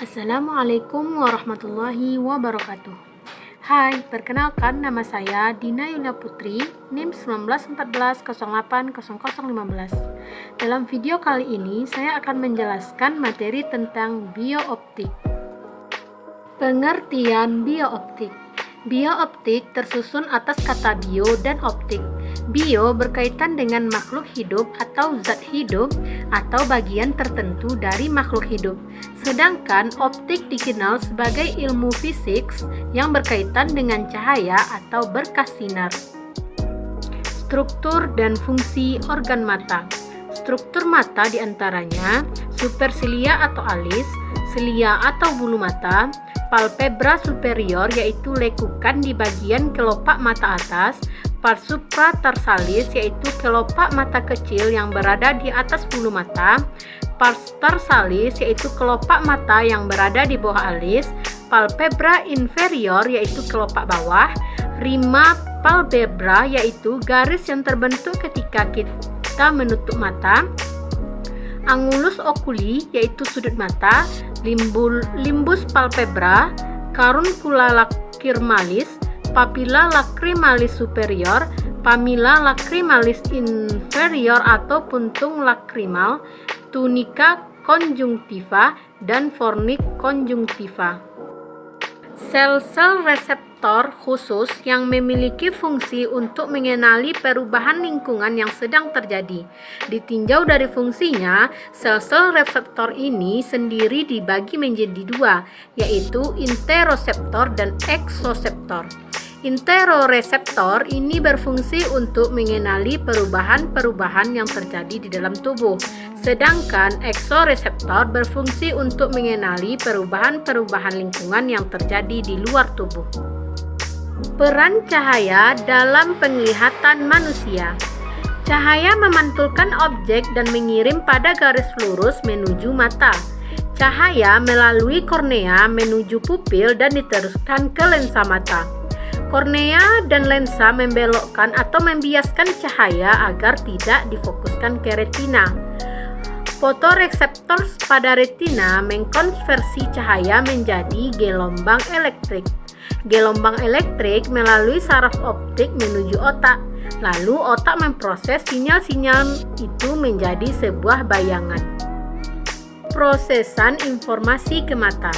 Assalamualaikum warahmatullahi wabarakatuh. Hai, perkenalkan nama saya Dina Yulia Putri, NIM 1914080015. Dalam video kali ini, saya akan menjelaskan materi tentang biooptik. Pengertian biooptik. Biooptik tersusun atas kata bio dan optik. Bio berkaitan dengan makhluk hidup atau zat hidup atau bagian tertentu dari makhluk hidup. Sedangkan optik dikenal sebagai ilmu fisik yang berkaitan dengan cahaya atau berkas sinar. Struktur dan fungsi organ mata. Struktur mata diantaranya supersilia atau alis, silia atau bulu mata, palpebra superior yaitu lekukan di bagian kelopak mata atas, pars supratarsalis yaitu kelopak mata kecil yang berada di atas bulu mata, pars tarsalis yaitu kelopak mata yang berada di bawah alis, palpebra inferior yaitu kelopak bawah, rima palpebra yaitu garis yang terbentuk ketika kita menutup mata, angulus oculi yaitu sudut mata, limbus palpebra, caruncula lacrimalis, papilla lacrimalis superior, pamila lacrimalis inferior atau puntung lacrimal, tunica conjunctiva, dan fornix conjunctiva. Sel-sel reseptor khusus yang memiliki fungsi untuk mengenali perubahan lingkungan yang sedang terjadi. Ditinjau dari fungsinya, sel-sel reseptor ini sendiri dibagi menjadi dua, yaitu interoseptor dan eksoseptor. Interoreseptor ini berfungsi untuk mengenali perubahan-perubahan yang terjadi di dalam tubuh, sedangkan eksoreseptor berfungsi untuk mengenali perubahan-perubahan lingkungan yang terjadi di luar tubuh. Peran cahaya dalam penglihatan manusia. Cahaya memantulkan objek dan mengirim pada garis lurus menuju mata. Cahaya melalui kornea menuju pupil dan diteruskan ke lensa mata. Kornea dan lensa membelokkan atau membiaskan cahaya agar tidak difokuskan ke retina. Fotoreseptor pada retina mengkonversi cahaya menjadi gelombang elektrik. Gelombang elektrik melalui saraf optik menuju otak. Lalu otak memproses sinyal-sinyal itu menjadi sebuah bayangan. Prosesan informasi ke mata.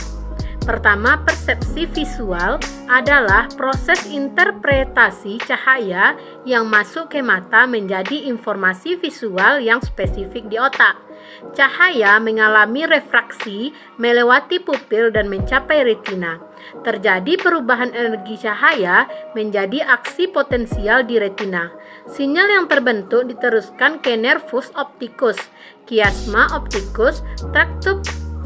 Pertama, persepsi visual adalah proses interpretasi cahaya yang masuk ke mata menjadi informasi visual yang spesifik di otak. Cahaya mengalami refraksi melewati pupil dan mencapai retina. Terjadi perubahan energi cahaya menjadi aksi potensial di retina. Sinyal yang terbentuk diteruskan ke nervus opticus, chiasma opticus, tractus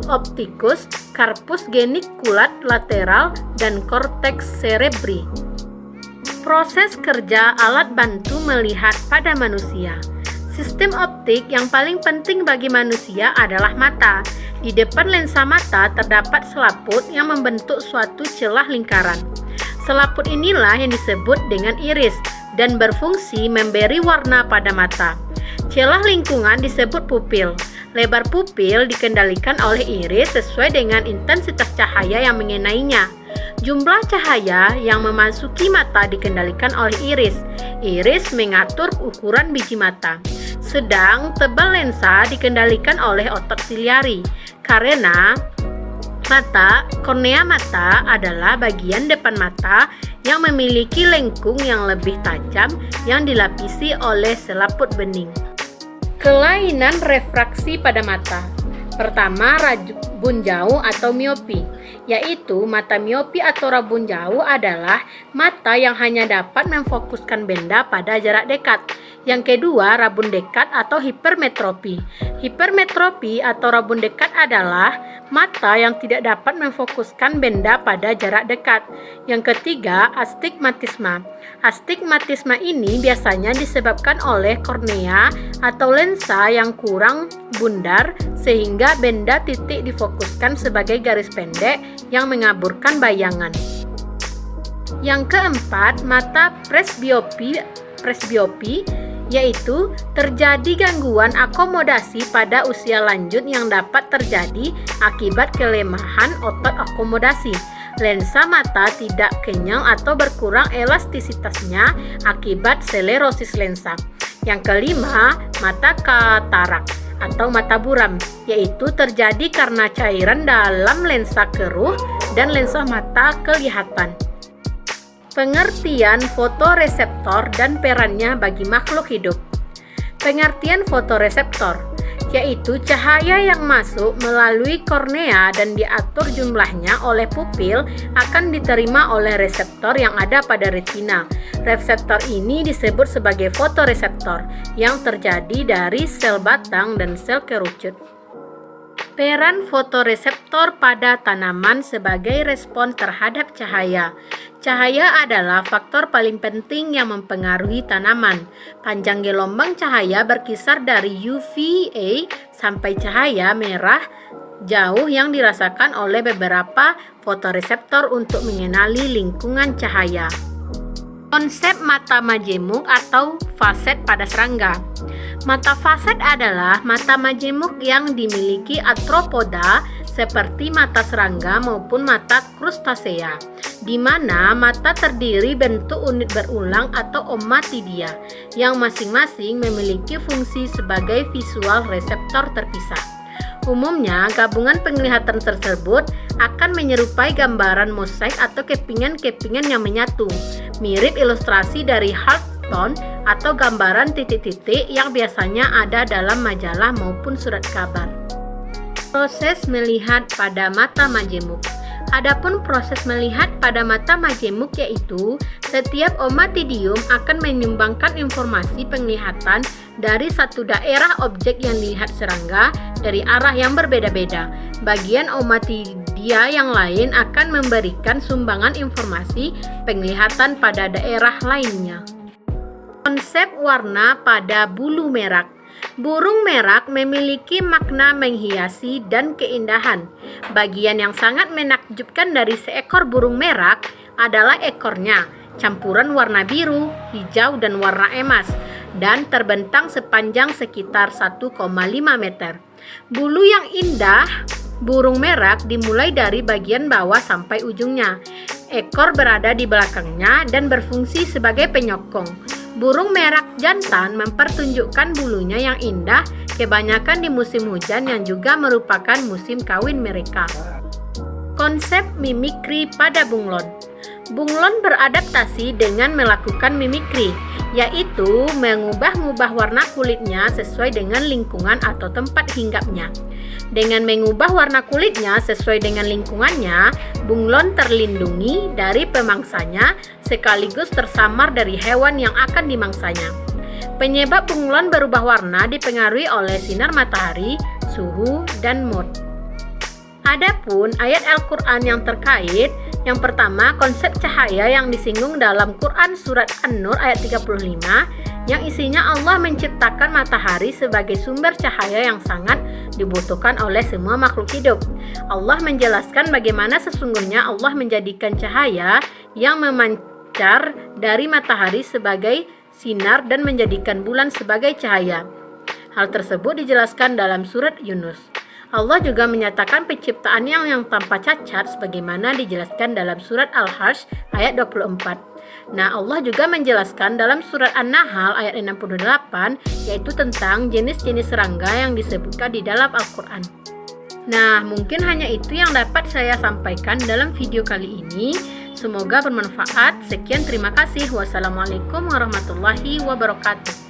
opticus, corpus geniculat lateral, dan cortex cerebri. Proses kerja alat bantu melihat pada manusia. Sistem optik yang paling penting bagi manusia adalah mata. Di depan lensa mata terdapat selaput yang membentuk suatu celah lingkaran. Selaput inilah yang disebut dengan iris dan berfungsi memberi warna pada mata. Celah lingkungan disebut pupil. Lebar pupil dikendalikan oleh iris sesuai dengan intensitas cahaya yang mengenainya. Jumlah cahaya yang memasuki mata dikendalikan oleh iris. Iris mengatur ukuran biji mata. Sedang tebal lensa dikendalikan oleh otot siliari. Karena kornea mata adalah bagian depan mata yang memiliki lengkung yang lebih tajam yang dilapisi oleh selaput bening. Kelainan refraksi pada mata. Pertama, rabun jauh atau miopi, yaitu mata miopi atau rabun jauh adalah mata yang hanya dapat memfokuskan benda pada jarak dekat. Yang kedua, rabun dekat atau hipermetropi. Hipermetropi atau rabun dekat adalah mata yang tidak dapat memfokuskan benda pada jarak dekat. Yang ketiga, astigmatisme. Astigmatisme ini biasanya disebabkan oleh kornea atau lensa yang kurang bundar sehingga benda titik difokuskan sebagai garis pendek yang mengaburkan bayangan. Yang keempat, mata presbiopi yaitu terjadi gangguan akomodasi pada usia lanjut yang dapat terjadi akibat kelemahan otot akomodasi. Lensa mata tidak kenyal atau berkurang elastisitasnya akibat sklerosis lensa. Yang kelima, mata katarak atau mata buram, yaitu terjadi karena cairan dalam lensa keruh dan lensa mata kelihatan. Pengertian fotoreseptor dan perannya bagi makhluk hidup. Pengertian fotoreseptor yaitu cahaya yang masuk melalui kornea dan diatur jumlahnya oleh pupil akan diterima oleh reseptor yang ada pada retina. Reseptor ini disebut sebagai fotoreseptor yang terjadi dari sel batang dan sel kerucut. Peran fotoreseptor pada tanaman sebagai respon terhadap cahaya. Cahaya adalah faktor paling penting yang mempengaruhi tanaman. Panjang gelombang cahaya berkisar dari UVA sampai cahaya merah jauh yang dirasakan oleh beberapa fotoreseptor untuk mengenali lingkungan cahaya. Konsep mata majemuk atau faset pada serangga. Mata faset adalah mata majemuk yang dimiliki arthropoda seperti mata serangga maupun mata krustasea, di mana mata terdiri bentuk unit berulang atau ommatidia yang masing-masing memiliki fungsi sebagai visual reseptor terpisah. Umumnya, gabungan penglihatan tersebut akan menyerupai gambaran mosaik atau kepingan-kepingan yang menyatu, mirip ilustrasi dari Hearthstone atau gambaran titik-titik yang biasanya ada dalam majalah maupun surat kabar. Proses melihat pada mata majemuk. Adapun proses melihat pada mata majemuk yaitu setiap ommatidium akan menyumbangkan informasi penglihatan dari satu daerah objek yang dilihat serangga dari arah yang berbeda-beda. Bagian ommatidia yang lain akan memberikan sumbangan informasi penglihatan pada daerah lainnya. Konsep warna pada bulu merak. Burung merak memiliki makna menghiasi dan keindahan. Bagian yang sangat menakjubkan dari seekor burung merak adalah ekornya, campuran warna biru, hijau, dan warna emas, dan terbentang sepanjang sekitar 1,5 meter. Bulu yang indah burung merak dimulai dari bagian bawah sampai ujungnya. Ekor berada di belakangnya dan berfungsi sebagai penyokong. Burung merak jantan mempertunjukkan bulunya yang indah kebanyakan di musim hujan yang juga merupakan musim kawin mereka. Konsep mimikri pada bunglon. Bunglon beradaptasi dengan melakukan mimikri, yaitu mengubah-ubah warna kulitnya sesuai dengan lingkungan atau tempat hinggapnya. Dengan mengubah warna kulitnya sesuai dengan lingkungannya, bunglon terlindungi dari pemangsanya sekaligus tersamar dari hewan yang akan dimangsanya. Penyebab bunglon berubah warna dipengaruhi oleh sinar matahari, suhu, dan mood. Adapun ayat Al-Quran yang terkait, yang pertama konsep cahaya yang disinggung dalam Quran Surat An-Nur ayat 35 yang isinya Allah menciptakan matahari sebagai sumber cahaya yang sangat dibutuhkan oleh semua makhluk hidup. Allah menjelaskan bagaimana sesungguhnya Allah menjadikan cahaya yang memancar dari matahari sebagai sinar dan menjadikan bulan sebagai cahaya. Hal tersebut dijelaskan dalam surat Yunus. Allah juga menyatakan penciptaan yang tanpa cacat sebagaimana dijelaskan dalam surat Al-Hajj ayat 24. Nah, Allah juga menjelaskan dalam surat An-Nahl ayat 68 yaitu tentang jenis-jenis serangga yang disebutkan di dalam Al-Quran. Nah, mungkin hanya itu yang dapat saya sampaikan dalam video kali ini. Semoga bermanfaat. Sekian, terima kasih. Wassalamualaikum warahmatullahi wabarakatuh.